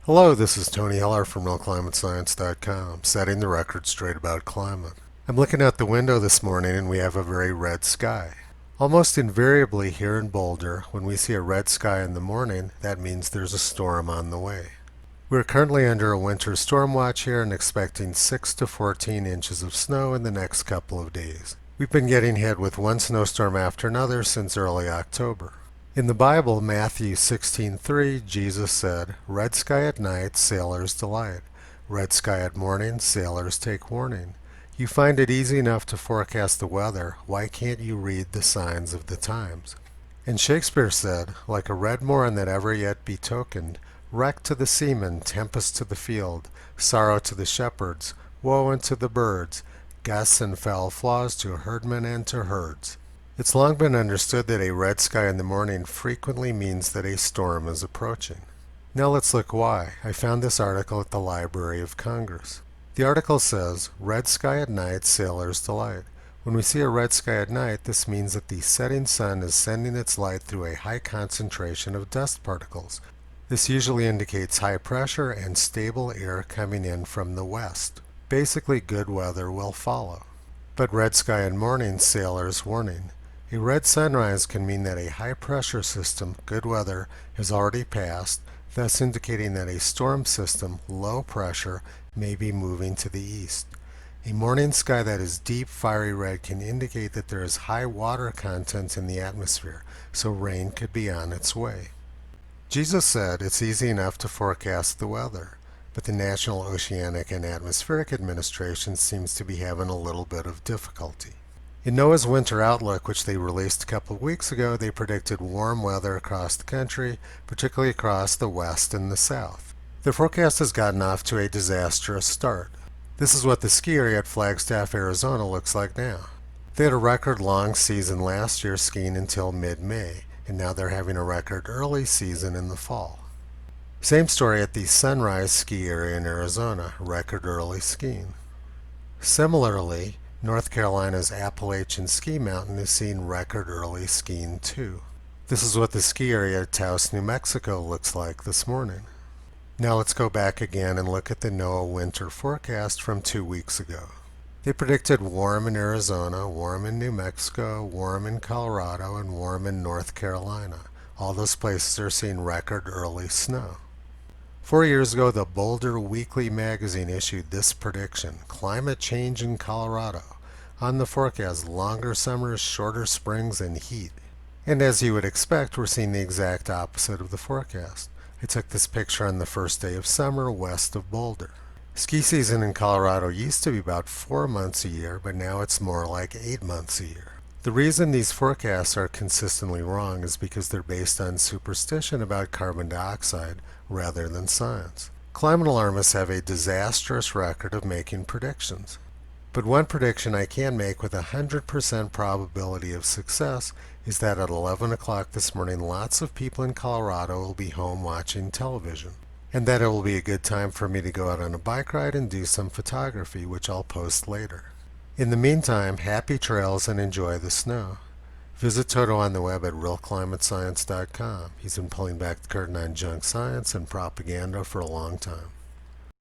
Hello, this is Tony Heller from RealClimateScience.com, setting the record straight about climate. I'm looking out the window this morning and we have a very red sky. Almost invariably here in Boulder, when we see a red sky in the morning, that means there's a storm on the way. We're currently under a winter storm watch here and expecting 6 to 14 inches of snow in the next couple of days. We've been getting hit with one snowstorm after another since early October. In the Bible, Matthew 16:3, Jesus said, "Red sky at night, sailors delight. Red sky at morning, sailors take warning." You find it easy enough to forecast the weather, why can't you read the signs of the times? And Shakespeare said, "Like a red morn that ever yet betokened, wreck to the seamen, tempest to the field, sorrow to the shepherds, woe unto the birds, gusts and foul flaws to herdmen and to herds." It's long been understood that a red sky in the morning frequently means that a storm is approaching. Now let's look why. I found this article at the Library of Congress. The article says, "Red sky at night, sailors delight." When we see a red sky at night, this means that the setting sun is sending its light through a high concentration of dust particles. This usually indicates high pressure and stable air coming in from the west. Basically, good weather will follow. But red sky in morning, sailors warning. A red sunrise can mean that a high-pressure system, good weather, has already passed, thus indicating that a storm system, low pressure, may be moving to the east. A morning sky that is deep fiery red can indicate that there is high water content in the atmosphere, so rain could be on its way. Jesus said it's easy enough to forecast the weather, but the National Oceanic and Atmospheric Administration seems to be having a little bit of difficulty. In NOAA's Winter Outlook, which they released a couple of weeks ago, they predicted warm weather across the country, particularly across the west and the south. The forecast has gotten off to a disastrous start. This is what the ski area at Flagstaff, Arizona looks like now. They had a record long season last year skiing until mid-May, and now they're having a record early season in the fall. Same story at the Sunrise ski area in Arizona, record early skiing. Similarly, North Carolina's Appalachian Ski Mountain is seeing record early skiing too. This is what the ski area at Taos, New Mexico looks like this morning. Now let's go back again and look at the NOAA winter forecast from 2 weeks ago. They predicted warm in Arizona, warm in New Mexico, warm in Colorado, and warm in North Carolina. All those places are seeing record early snow. 4 years ago, the Boulder Weekly magazine issued this prediction: climate change in Colorado. On the forecast, longer summers, shorter springs, and heat. And as you would expect, we're seeing the exact opposite of the forecast. I took this picture on the first day of summer west of Boulder. Ski season in Colorado used to be about 4 months a year, but now it's more like 8 months a year. The reason these forecasts are consistently wrong is because they're based on superstition about carbon dioxide rather than science. Climate alarmists have a disastrous record of making predictions. But one prediction I can make with 100% probability of success is that at 11 o'clock this morning, lots of people in Colorado will be home watching television, and that it will be a good time for me to go out on a bike ride and do some photography, which I'll post later. In the meantime, happy trails and enjoy the snow. Visit Toto on the web at RealClimateScience.com. He's been pulling back the curtain on junk science and propaganda for a long time.